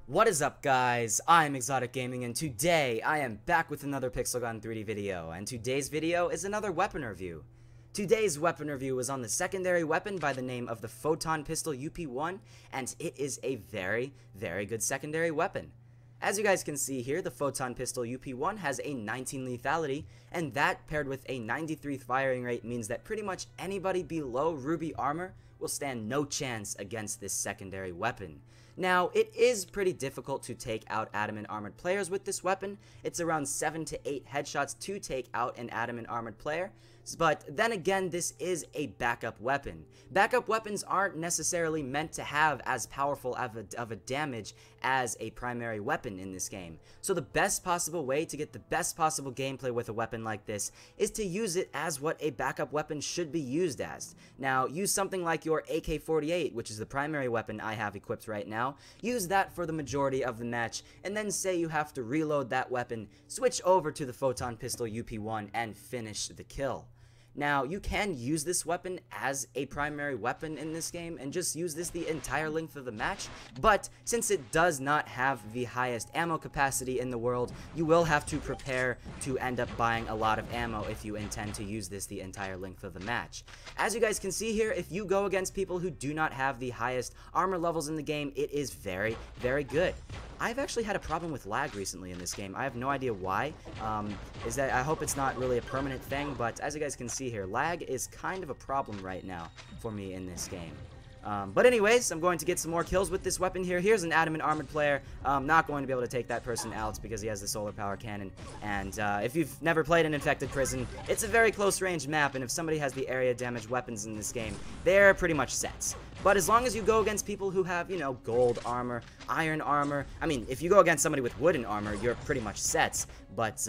What is up, guys? I'm ExxotikGaming, and today I am back with another Pixel Gun 3D video, and today's video is another weapon review. Today's weapon review is on the secondary weapon by the name of the Photon Pistol UP1, and it is a very, very good secondary weapon. As you guys can see here, the Photon Pistol UP1 has a 19 lethality, and that paired with a 93 firing rate means that pretty much anybody below Ruby armor will stand no chance against this secondary weapon. Now, it is pretty difficult to take out adamant armored players with this weapon. It's around 7 to 8 headshots to take out an adamant armored player, but then again, this is a backup weapon. Backup weapons aren't necessarily meant to have as powerful of a damage as a primary weapon in this game. So the best possible way to get the best possible gameplay with a weapon like this is to use it as what a backup weapon should be used as. Now, use something like your AK-48, which is the primary weapon I have equipped right now. Use that for the majority of the match, and then say you have to reload that weapon, switch over to the Photon Pistol UP1, and finish the kill. Now, you can use this weapon as a primary weapon in this game and just use this the entire length of the match, but since it does not have the highest ammo capacity in the world, you will have to prepare to end up buying a lot of ammo if you intend to use this the entire length of the match. As you guys can see here, if you go against people who do not have the highest armor levels in the game, it is very, very good. I've actually had a problem with lag recently in this game. I have no idea why. I hope it's not really a permanent thing, but as you guys can see here, lag is kind of a problem right now for me in this game. But anyways, I'm going to get some more kills with this weapon here. Here's an adamant armored player. I'm not going to be able to take that person out because he has the solar power cannon. And if you've never played an infected prison, it's a very close range map, and if somebody has the area damage weapons in this game, they're pretty much sets. But as long as you go against people who have, you know, gold armor, iron armor, I mean, if you go against somebody with wooden armor, you're pretty much sets. But,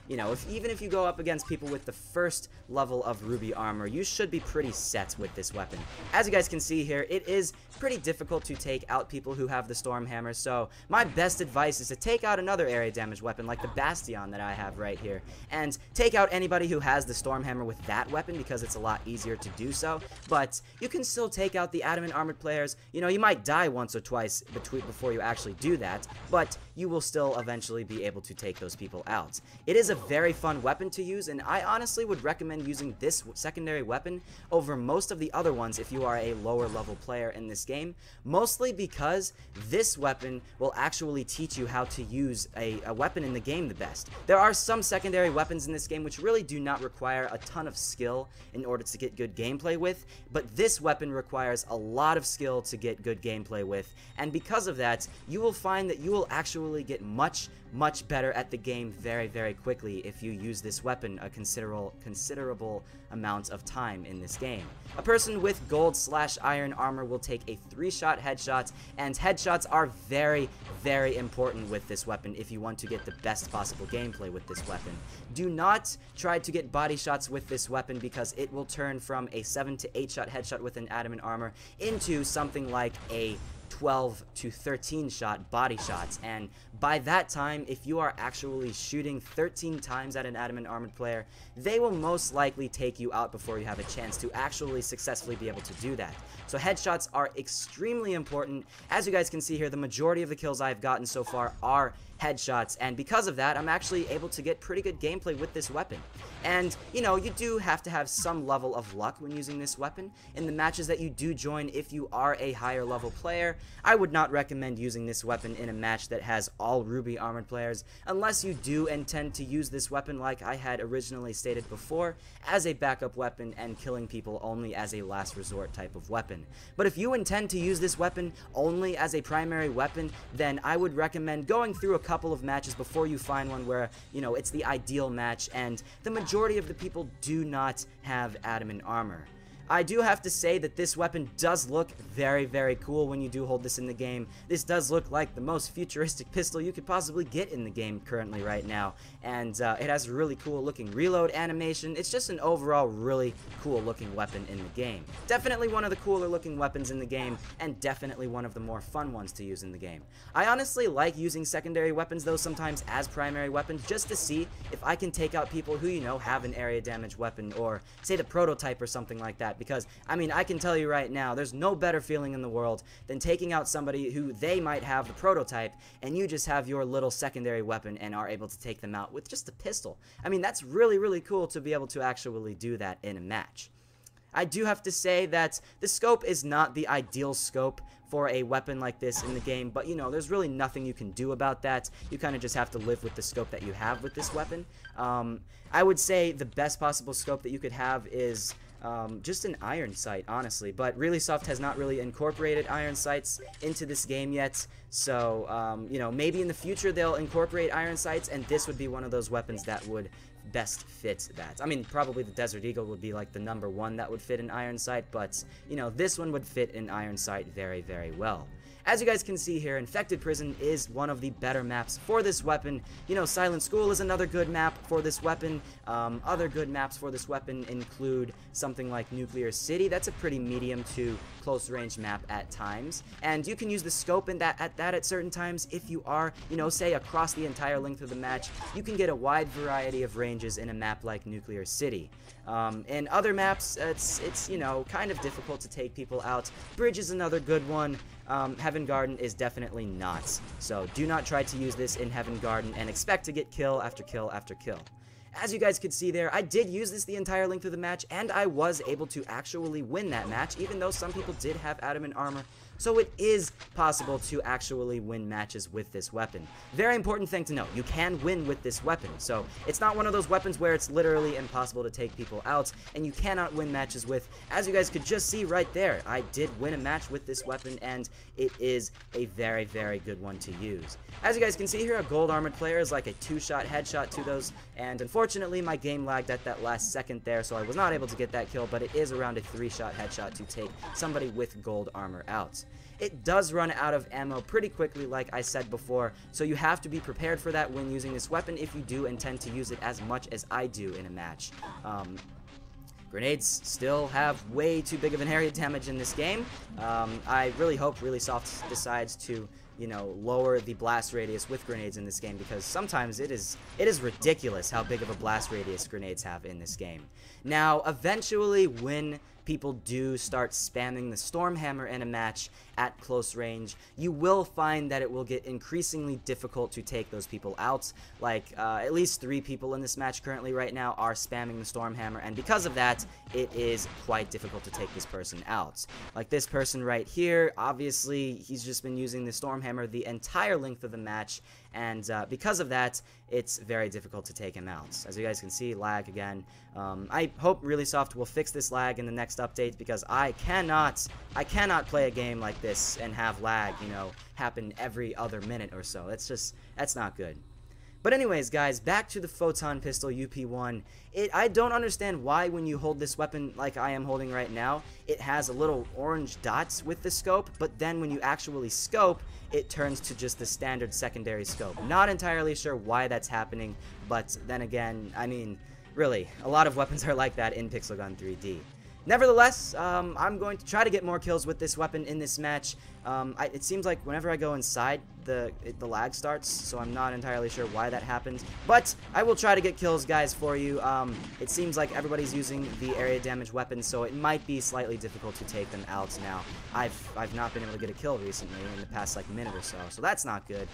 you know, even if you go up against people with the first level of ruby armor, you should be pretty set with this weapon. As you guys can see here, it is pretty difficult to take out people who have the storm hammer, so my best advice is to take out another area damage weapon like the Bastion that I have right here, and take out anybody who has the storm hammer with that weapon because it's a lot easier to do so. But you can still take out the adamant armored players. You know, you might die once or twice before you actually do that, but you will still eventually be able to take those people out. It is a very fun weapon to use, and I honestly would recommend using this secondary weapon over most of the other ones if you are a lower level player in this game, mostly because this weapon will actually teach you how to use a weapon in the game the best. There are some secondary weapons in this game which really do not require a ton of skill in order to get good gameplay with, but this weapon requires a lot of skill to get good gameplay with, and because of that, you will find that you will actually get much better at the game very, very quickly if you use this weapon a considerable amount of time in this game. A person with gold/iron armor will take a 3-shot headshot, and headshots are very, very important with this weapon if you want to get the best possible gameplay with this weapon. Do not try to get body shots with this weapon because it will turn from a 7 to 8 shot headshot with an adamant armor into something like a 12 to 13 shot body shots, and by that time, if you are actually shooting 13 times at an adamant armored player, they will most likely take you out before you have a chance to actually successfully be able to do that. So headshots are extremely important. As you guys can see here, the majority of the kills I've gotten so far are headshots, and because of that, I'm actually able to get pretty good gameplay with this weapon. And, you know, you do have to have some level of luck when using this weapon. In the matches that you do join, if you are a higher level player, I would not recommend using this weapon in a match that has all ruby armored players, unless you do intend to use this weapon like I had originally stated before, as a backup weapon and killing people only as a last resort type of weapon. But if you intend to use this weapon only as a primary weapon, then I would recommend going through a couple of matches before you find one where, you know, it's the ideal match and the majority of the people do not have adamant armor. I do have to say that this weapon does look very, very cool when you do hold this in the game. This does look like the most futuristic pistol you could possibly get in the game currently right now, and it has a really cool looking reload animation. It's just an overall really cool looking weapon in the game. Definitely one of the cooler looking weapons in the game, and definitely one of the more fun ones to use in the game. I honestly like using secondary weapons though sometimes as primary weapons just to see if I can take out people who, you know, have an area damage weapon, or say the prototype or something like that, because, I mean, I can tell you right now, there's no better feeling in the world than taking out somebody who they might have the prototype, and you just have your little secondary weapon and are able to take them out with just a pistol. I mean, that's really, really cool to be able to actually do that in a match. I do have to say that the scope is not the ideal scope for a weapon like this in the game, but, you know, there's really nothing you can do about that. You kind of just have to live with the scope that you have with this weapon. I would say the best possible scope that you could have is just an iron sight, honestly, but ReallySoft has not really incorporated iron sights into this game yet, so, you know, maybe in the future they'll incorporate iron sights, and this would be one of those weapons that would best fit that. I mean, probably the Desert Eagle would be like the #1 that would fit an iron sight, but, you know, this one would fit an iron sight very, very well. As you guys can see here, Infected Prison is one of the better maps for this weapon. You know, Silent School is another good map for this weapon. Other good maps for this weapon include something like Nuclear City. That's a pretty medium to close range map at times. And you can use the scope in that at certain times if you are, you know, say across the entire length of the match. You can get a wide variety of ranges in a map like Nuclear City. In other maps, it's, you know, kind of difficult to take people out. Bridge is another good one. Heaven Garden is definitely not. So do not try to use this in Heaven Garden and expect to get kill after kill after kill. As you guys could see there, I did use this the entire length of the match, and I was able to actually win that match, even though some people did have adamant armor. So it is possible to actually win matches with this weapon. Very important thing to note, you can win with this weapon. So it's not one of those weapons where it's literally impossible to take people out, and you cannot win matches with. As you guys could just see right there, I did win a match with this weapon, and it is a very, very good one to use. As you guys can see here, a gold armored player is like a 2-shot headshot to those, and unfortunately my game lagged at that last second there, so I was not able to get that kill, but it is around a 3-shot headshot to take somebody with gold armor out. It does run out of ammo pretty quickly, like I said before, so you have to be prepared for that when using this weapon if you do intend to use it as much as I do in a match. Grenades still have way too big of an area damage in this game. I really hope ReallySoft decides to, you know, lower the blast radius with grenades in this game, because sometimes it is ridiculous how big of a blast radius grenades have in this game. Now, eventually, when people do start spamming the Stormhammer in a match at close range, you will find that it will get increasingly difficult to take those people out. Like, at least 3 people in this match currently right now are spamming the Stormhammer, and because of that, it is quite difficult to take this person out. Like this person right here, obviously, he's just been using the Stormhammer the entire length of the match, and because of that, it's very difficult to take him out. As you guys can see, lag again. I hope ReallySoft will fix this lag in the next update, because I cannot play a game like this and have lag, you know, happen every other minute or so. That's not good. But anyways, guys, back to the Photon Pistol UP1. I don't understand why when you hold this weapon like I am holding right now, it has a little orange dots with the scope, but then when you actually scope, it turns to just the standard secondary scope. Not entirely sure why that's happening, but then again, I mean, really, a lot of weapons are like that in Pixel Gun 3D. Nevertheless, I'm going to try to get more kills with this weapon in this match. It seems like whenever I go inside, the lag starts, so I'm not entirely sure why that happened. But I will try to get kills, guys, for you. It seems like everybody's using the area damage weapons, so it might be slightly difficult to take them out now. I've not been able to get a kill recently in the past like minute or so that's not good.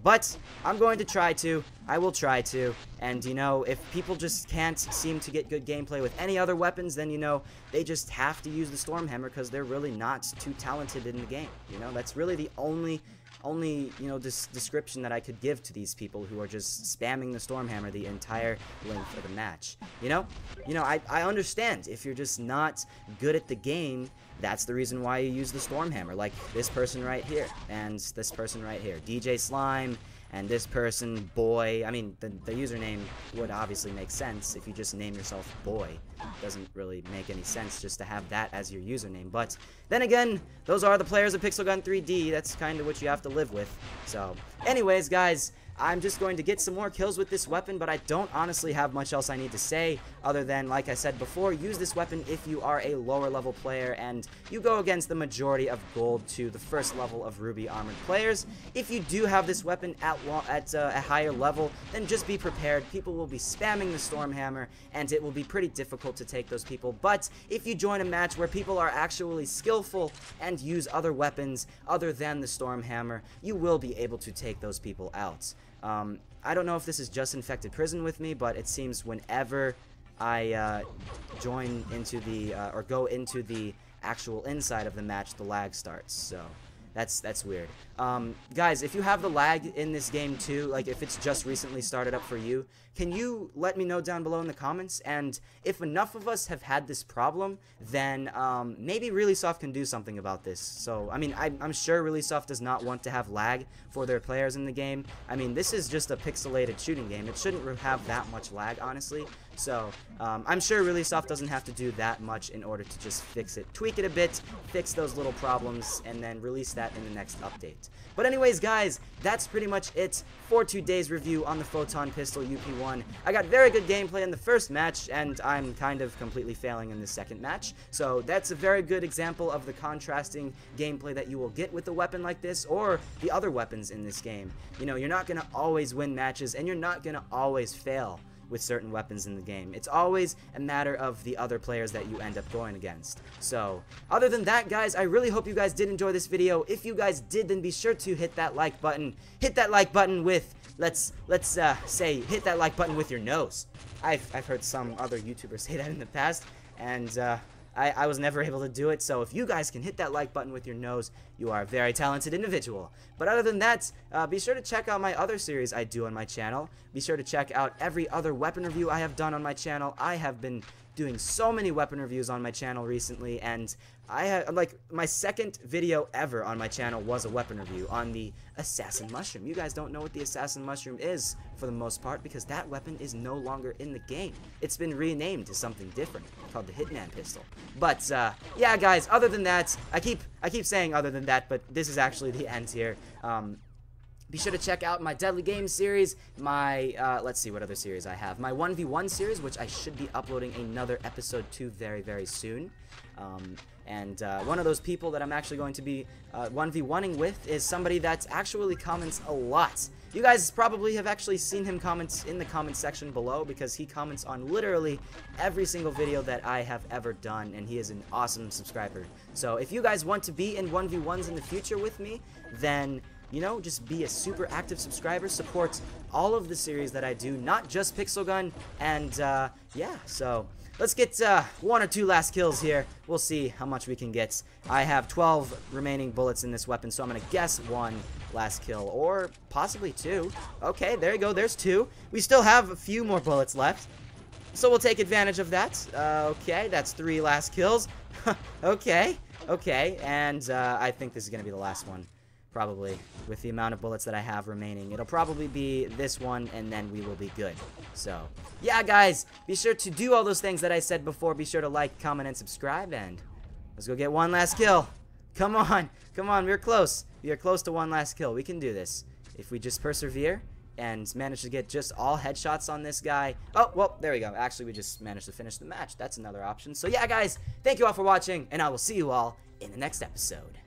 But I'm going to try to. I will try to. And, you know, if people just can't seem to get good gameplay with any other weapons, then, you know, they just have to use the Stormhammer because they're really not too talented in the game. You know, that's really the only you know, description that I could give to these people who are just spamming the Stormhammer the entire length of the match. You know, I understand if you're just not good at the game. That's the reason why you use the Stormhammer, like this person right here, and this person right here, DJ Slime, and this person, Boy. I mean, the username would obviously make sense if you just name yourself Boy. It doesn't really make any sense just to have that as your username, but then again, those are the players of Pixel Gun 3D. That's kind of what you have to live with. So, anyways, guys, I'm just going to get some more kills with this weapon, but I don't honestly have much else I need to say other than, like I said before, use this weapon if you are a lower level player and you go against the majority of gold to the first level of ruby armored players. If you do have this weapon at a higher level, then just be prepared. People will be spamming the Stormhammer and it will be pretty difficult to take those people. But if you join a match where people are actually skillful and use other weapons other than the Stormhammer, you will be able to take those people out. I don't know if this is just Infected Prison with me, but it seems whenever I join into the, or go into the actual inside of the match, the lag starts, so that's weird. Guys, if you have the lag in this game too, like if it's just recently started up for you, can you let me know down below in the comments? And if enough of us have had this problem, then maybe ReallySoft can do something about this. So, I mean, I'm sure ReallySoft does not want to have lag for their players in the game. I mean, this is just a pixelated shooting game. It shouldn't have that much lag, honestly. So, I'm sure ReallySoft doesn't have to do that much in order to just fix it. Tweak it a bit, fix those little problems, and then release that in the next update. But anyways, guys, that's pretty much it for today's review on the Photon Pistol UP1. I got very good gameplay in the first match, and I'm kind of completely failing in the second match. So that's a very good example of the contrasting gameplay that you will get with a weapon like this, or the other weapons in this game. You know, you're not going to always win matches, and you're not going to always fail with certain weapons in the game. It's always a matter of the other players that you end up going against. So, other than that, guys, I really hope you guys did enjoy this video. If you guys did, then be sure to hit that like button. Hit that like button with, let's say, hit that like button with your nose. I've heard some other YouTubers say that in the past, and I was never able to do it, so if you guys can hit that like button with your nose, you are a very talented individual. But other than that, be sure to check out my other series I do on my channel. Be sure to check out every other weapon review I have done on my channel. I have been doing so many weapon reviews on my channel recently, and I have, like, my second video ever on my channel was a weapon review on the Assassin Mushroom. You guys don't know what the Assassin Mushroom is, for the most part, because that weapon is no longer in the game. It's been renamed to something different, called the Hitman Pistol. But, yeah, guys, other than that, I keep saying other than that, but this is actually the end here. Be sure to check out my Deadly Games series, my, let's see what other series I have. My 1v1 series, which I should be uploading another episode to very, very soon. And one of those people that I'm actually going to be 1v1ing with is somebody that actually comments a lot. You guys probably have actually seen him comment in the comment section below, because he comments on literally every single video that I have ever done, and he is an awesome subscriber. So if you guys want to be in 1v1s in the future with me, then, you know, just be a super active subscriber, support all of the series that I do, not just Pixel Gun, and yeah, so let's get 1 or 2 last kills here. We'll see how much we can get. I have 12 remaining bullets in this weapon, so I'm going to guess 1 last kill, or possibly 2. Okay, there you go, there's 2. We still have a few more bullets left, so we'll take advantage of that. Okay, that's 3 last kills. Okay, and I think this is going to be the last one. Probably, with the amount of bullets that I have remaining. It'll probably be this one, and then we will be good. So, yeah, guys, be sure to do all those things that I said before. Be sure to like, comment, and subscribe, and let's go get 1 last kill. Come on, we're close. We are close to 1 last kill. We can do this. If we just persevere and manage to get just all headshots on this guy. Oh, well, there we go. Actually, we just managed to finish the match. That's another option. So, yeah, guys, thank you all for watching, and I will see you all in the next episode.